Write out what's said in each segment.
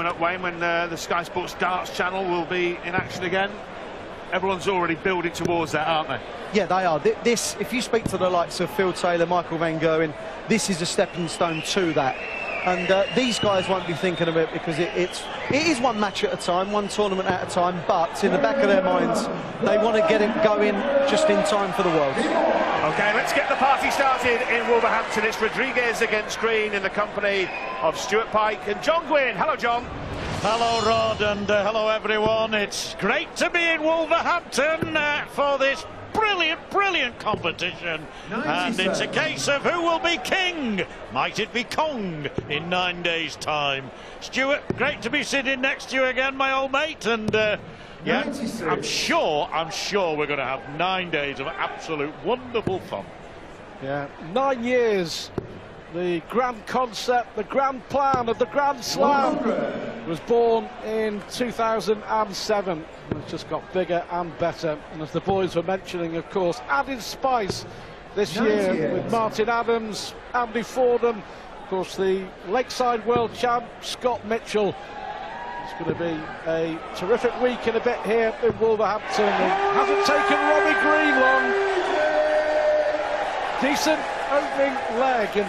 Up, Wayne, when the Sky Sports Darts channel will be in action again. Everyone's already building towards that, aren't they? Yeah, they are. This, if you speak to the likes of Phil Taylor, Michael Van Gerwen, this is a stepping stone to that. And these guys won't be thinking of it because it is one match at a time, one tournament at a time, but in the back of their minds, they want to get it going just in time for the World. OK, let's get the party started in Wolverhampton. It's Rodriguez against Green in the company of Stuart Pyke and John Gwynn. Hello, John. Hello, Rod, and hello, everyone. It's great to be in Wolverhampton for this brilliant competition. 97. And it's a case of who will be king. Might it be Kong in 9 days' time? Stuart, great to be sitting next to you again, my old mate. And yeah, 96. I'm sure we're going to have 9 days of absolute wonderful fun. Yeah, 9 years. The grand concept, the grand plan of the Grand Slam was born in 2007. It's just got bigger and better. And as the boys were mentioning, of course, added spice this year with Martin Adams, Andy Fordham, of course, the Lakeside World Champ, Scott Mitchell. It's going to be a terrific week in a bit here in Wolverhampton. It hasn't taken Robbie Green long. Decent opening leg and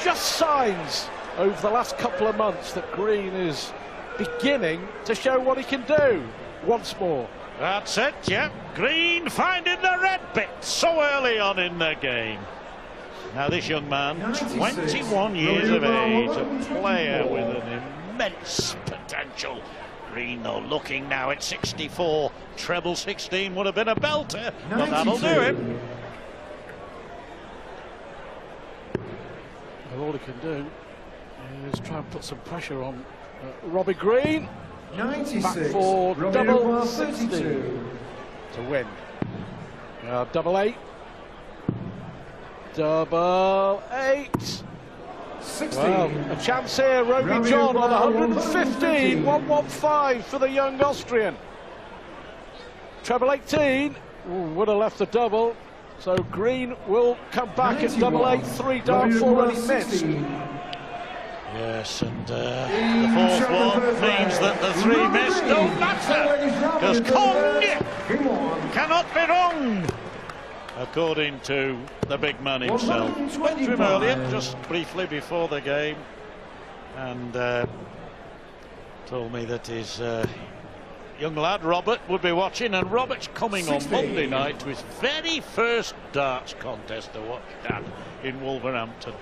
just signs over the last couple of months that Green is beginning to show what he can do once more. That's it, yeah. Green finding the red bit so early on in the game. Now this young man, 21 years of age, a player with an immense potential. Green, though, looking now at 64. Treble 16 would have been a belter, but that'll do him. All he can do is try and put some pressure on Robbie Green. 96. Back for double 60 to win. Double 8. Double 8. 16. Well, a chance here. Robbie John on 115. 115 for the young Austrian. Treble 18. Ooh, would have left the double. So Green will come back 91. At double 8, 3 darts already missed. Yes, and the fourth one means that the 3 missed don't matter, because Kong cannot be wrong, according to the big man himself. Spoke to him earlier, just briefly before the game, and told me that his young lad Robert would be watching, and Robert's coming 16. On Monday night to his very first darts contest to watch that in Wolverhampton.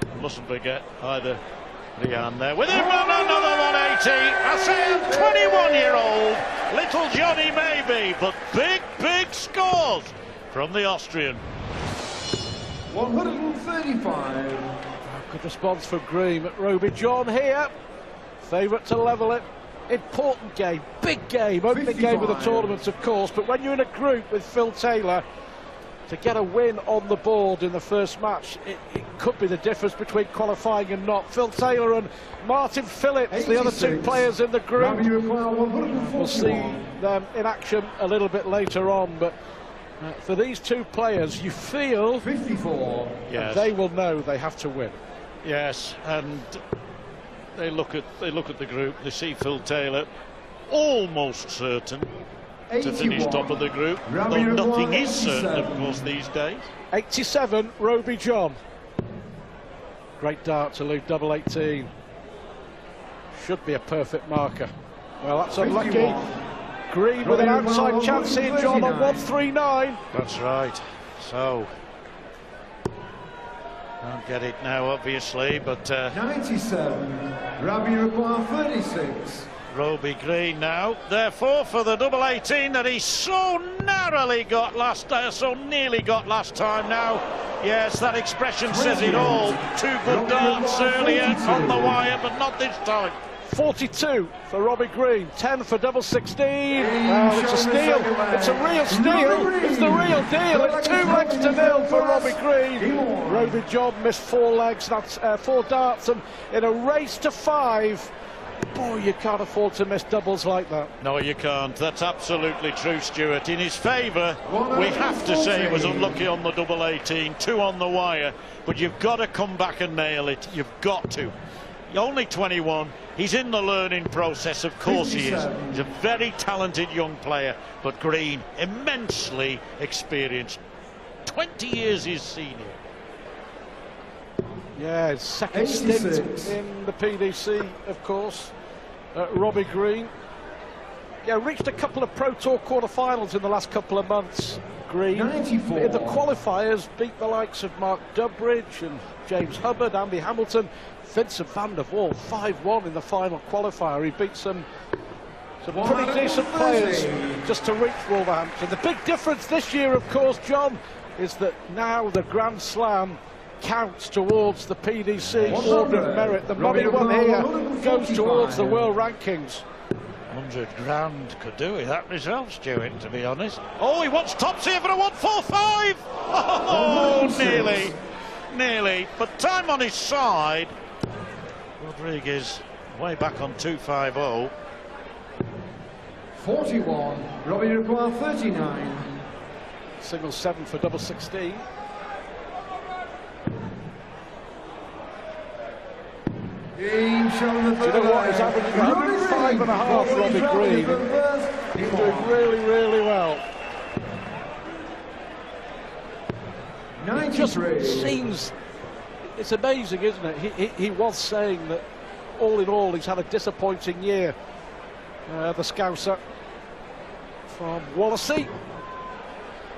And mustn't forget either Rian there with him on another 180. I say a 21-year-old little Johnny maybe, but big scores from the Austrian. 135. Good response from Green, but Robbie John here, favourite to level it. Important game, big game, opening 55. Game of the tournament, of course, but when you're in a group with Phil Taylor, to get a win on the board in the first match, it could be the difference between qualifying and not. Phil Taylor and Martin Phillips, 86. The other 2 players in the group. We'll see them in action a little bit later on, but for these 2 players, you feel 54. Yes. They will know they have to win. Yes, and they look at the group. They see Phil Taylor almost certain 81. To finish top of the group, though nothing is certain, of course, these days. 87, Robbie John. Great dart to leave double 18. Should be a perfect marker. Well, that's unlucky. Green with an outside chance here, John, on 139. That's right. So can't get it now, obviously, but 97. Robbie require 36. Robbie Green now, therefore, for the double 18 that he so narrowly got so nearly got last time now. Yes, that expression says it all. 2 good darts earlier on the wire, but not this time. 42 for Robbie Green, 10 for double 16. Oh, it's a steal. It's a real steal. It's the real deal. It's 2 legs to 0 for Robbie Green. Robbie John missed 4 legs. That's 4 darts, and in a race to 5. Boy, you can't afford to miss doubles like that. No, you can't. That's absolutely true, Stuart. In his favour, we have to say he was unlucky on the double 18, 2 on the wire, but you've got to come back and nail it. You've got to. only 21. He's in the learning process, of course he is. He's a very talented young player, but Green, immensely experienced. 20 years his senior. Yeah, his second stint in the PDC, of course. Robbie Green. Yeah, reached a couple of Pro Tour quarterfinals in the last couple of months. Green, 94. in the qualifiers, beat the likes of Mark Durbridge and James Hubbard, Andy Hamilton, Vincent van der Waal, 5-1 in the final qualifier. He beat some pretty decent players just to reach Wolverhampton. The big difference this year, of course, John, is that now the Grand Slam counts towards the PDC Order of Merit. The money won here goes towards the world rankings. 100 grand could do with that result, Stuart, to be honest. Oh, he wants tops here for a 145. Oh, nearly. But time on his side. Rodriguez way back on 250. 41. Robbie Repoir 39. Single 7 for double 16. Game showing the Do you know what? He's averaging 105.5, Robbie Green. He's doing really well. 93. It just seems, it's amazing, isn't it? He was saying that all in all he's had a disappointing year. The Scouser from Wallasey.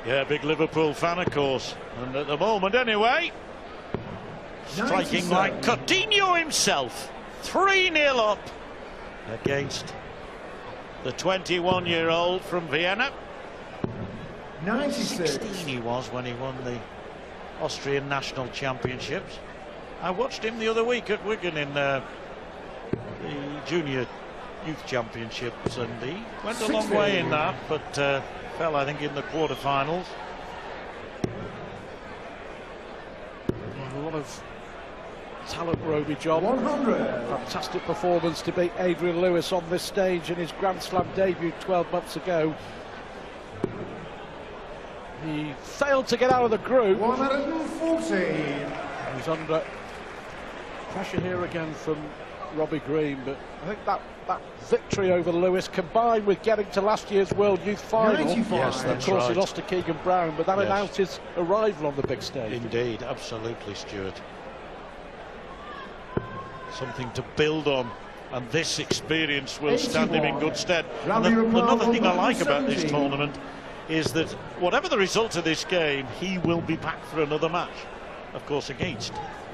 Yeah, big Liverpool fan, of course. And at the moment, anyway, striking 97. like Coutinho himself. 3-0 up against the 21-year-old from Vienna. 96. 16 he was when he won the Austrian National Championships. I watched him the other week at Wigan in the Junior Youth Championships, and he went a long way in that, but fell, I think, in the quarterfinals. A lot of talent, Roby John. 100. Fantastic performance to beat Adrian Lewis on this stage in his Grand Slam debut 12 months ago. He failed to get out of the group. 140. He's under pressure here again from Robbie Green, but I think that victory over Lewis, combined with getting to last year's World Youth Final, 95. Yes, of that's course right. he lost to Keegan Brown, but that Yes. announced his arrival on the big stage. Indeed, absolutely, Stuart. Something to build on, and this experience will stand him in good stead. And another thing I like about this tournament is that whatever the result of this game, he will be back for another match. Of course, against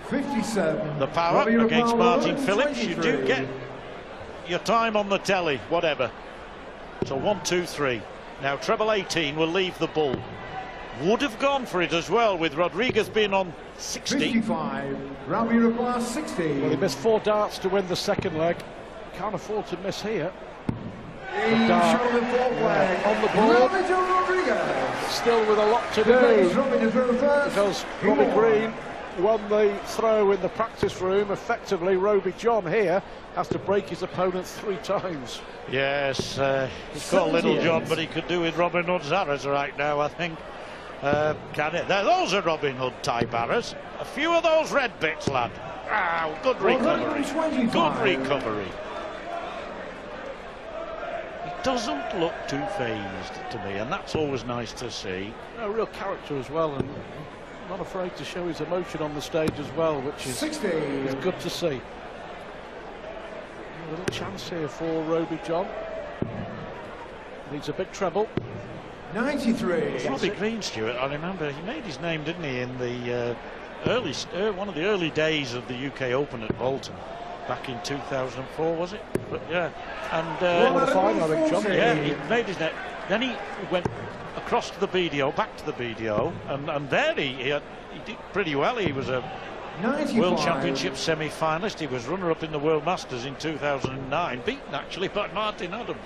57. the power, Robbie against Repoir, Martin Phillips. You do 23. get your time on the telly, whatever. So 1, 2, 3. Now treble 18 will leave the bull. Would have gone for it as well, with Rodriguez being on 60. 55. Robbie Repoir 60. Well, he missed 4 darts to win the second leg. Can't afford to miss here. Game dart. showing the fourth leg. On the board. Robbie Rodriguez. Still with a lot to The place do, Robbie to throw first. because Game Robbie on. Green won the throw in the practice room. Effectively, Roby John here has to break his opponent 3 times. Yes, he's got Little John, but he could do with Robin Hood's arrows right now, I think. Can it? Those are Robin Hood type arrows. A few of those red bits, lad. Ah, good recovery. 125. Good recovery. He doesn't look too phased to me, and that's always nice to see. A real character as well, and not afraid to show his emotion on the stage as well, which is 60. good to see. A little chance here for Roby John. Needs a big treble. 93. Robbie Green, Stuart, I remember he made his name, didn't he, in the one of the early days of the UK Open at Bolton back in 2004, was it? But yeah, and What a final, I think, John. yeah, he made his name. Then he went across to the BDO, back to the BDO, and there he did pretty well. He was a 95. World Championship semi-finalist. He was runner-up in the World Masters in 2009, beaten actually by Martin Adams.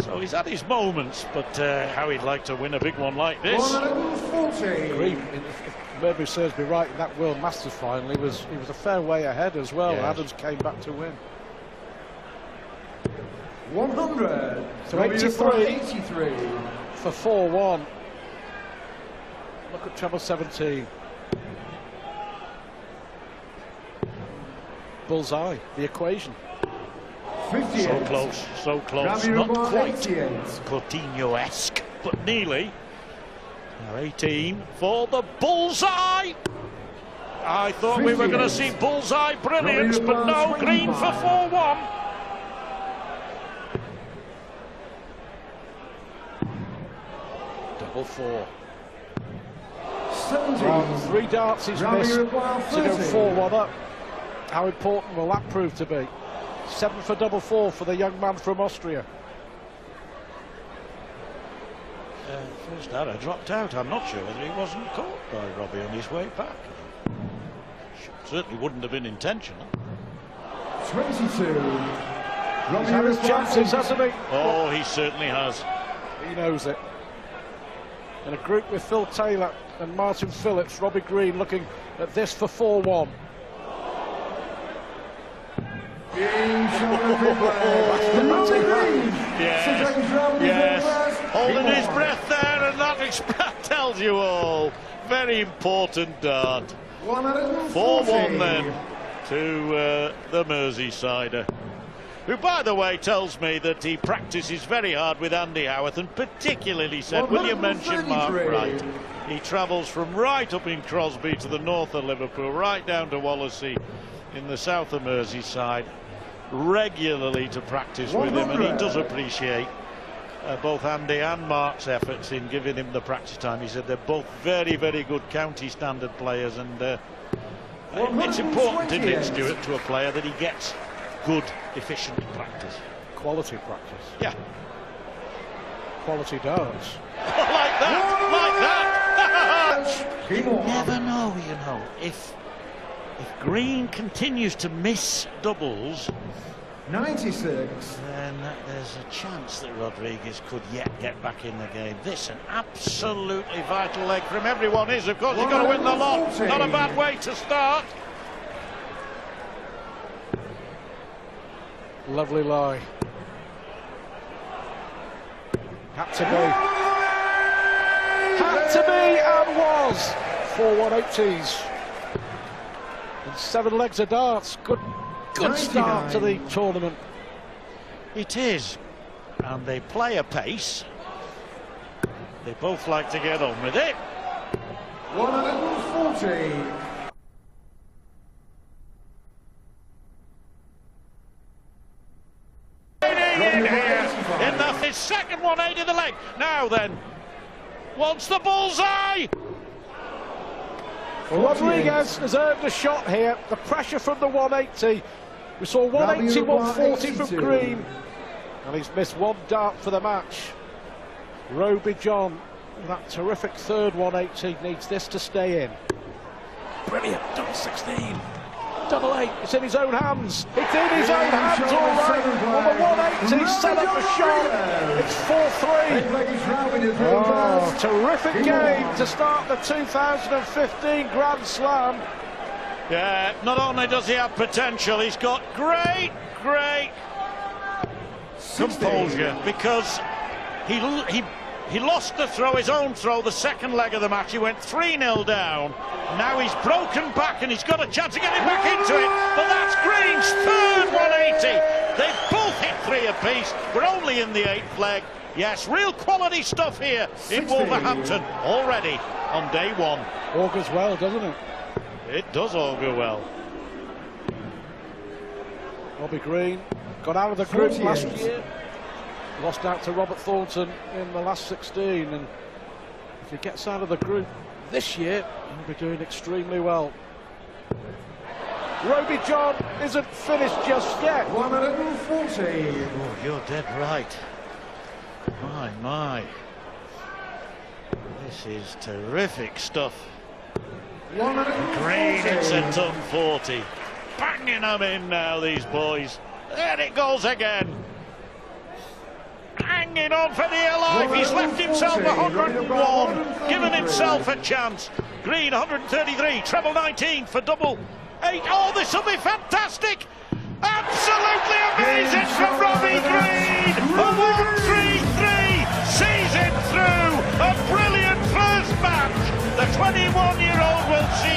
So he's had his moments, but how he'd like to win a big one like this. 140. Green, if memory serves me right, in that World Masters final, he was a fair way ahead as well. Yes. Adams came back to win. 100. So Robbie 83. Repoir 83. For 4-1. Look at treble 17. bullseye, the equation. 58. So close, Ravi not Rabar, quite 88. Coutinho-esque, but nearly. Now 18 for the bullseye. I thought we were going to see bullseye brilliance, but no, Green for 4-1. Double four. 70. 3 darts he's Ravi missed to Rabar, go 30. 4-1 up. How important will that prove to be? 7 for double four for the young man from Austria. First arrow dropped out. I'm not sure whether he wasn't caught by Robbie on his way back. Certainly wouldn't have been intentional. 22. He's Ravi had his Rabar, chances, hasn't he? Oh, he certainly has. He knows it. In a group with Phil Taylor and Martin Phillips, Robbie Green looking at this for 4-1. Yes, holding his breath there, and that tells you all. Very important dart. 4-1 then to the Merseysider, who, by the way, tells me that he practices very hard with Andy Howarth, and particularly said, will you mention Mark Wright? He travels from right up in Crosby to the north of Liverpool, right down to Wallasey in the south of Merseyside, regularly to practice with him, and he does appreciate both Andy and Mark's efforts in giving him the practice time. He said they're both very, very good county standard players, and it's important, isn't it, Stuart, to a player that he gets good, efficient practice. Quality practice. Yeah. Quality darts. Like that! You Never know, you know, if Green continues to miss doubles, 96. then there's a chance that Rodriguez could yet get back in the game. This an absolutely vital leg from everyone is, of course, you've got to win the lot. Not a bad way to start. Lovely lie. Had to be. Had to be and was. 4-1-80s. And 7 legs of darts. Good start to the tournament. It is. And they play a pace. They both like to get on with it. 140. In his second 180 the leg. Now then, wants the bullseye. Well, Rodriguez has earned a shot here. The pressure from the 180. We saw 180, 140 from Green. And he's missed 1 dart for the match. Roby John, that terrific third 180, needs this to stay in. Brilliant, double 16. Double 8, it's in his own hands. It's in his own hands, all right. On the 180, set up a shot. It's 4-3. Oh, terrific game to start the 2015 Grand Slam. Yeah, not only does he have potential, he's got great composure, because he lost the throw, his own throw, the second leg of the match. He went 3-0 down. Now he's broken back and he's got a chance of getting back into it. But that's Green's third 180. They've both hit 3 apiece. We're only in the 8th leg. Yes, real quality stuff here in Wolverhampton already on day 1. Augurs well, doesn't it? It does augur well. Robbie Green got out of the group last year. Lost out to Robert Thornton in the last 16, and if he gets out of the group this year, he'll be doing extremely well. Roby John isn't finished just yet. 140. Oh, you're dead right. My. This is terrific stuff. 140. Green, it's a ton 40. Banging them in now, these boys. There it goes again. Hanging on for dear life. He's left himself 101, given himself a chance. Green 133, treble 19 for double 8. Oh, this will be fantastic. Absolutely amazing from Robbie Green. A 1-3-3 sees him through. A brilliant first match. The 21-year-old will see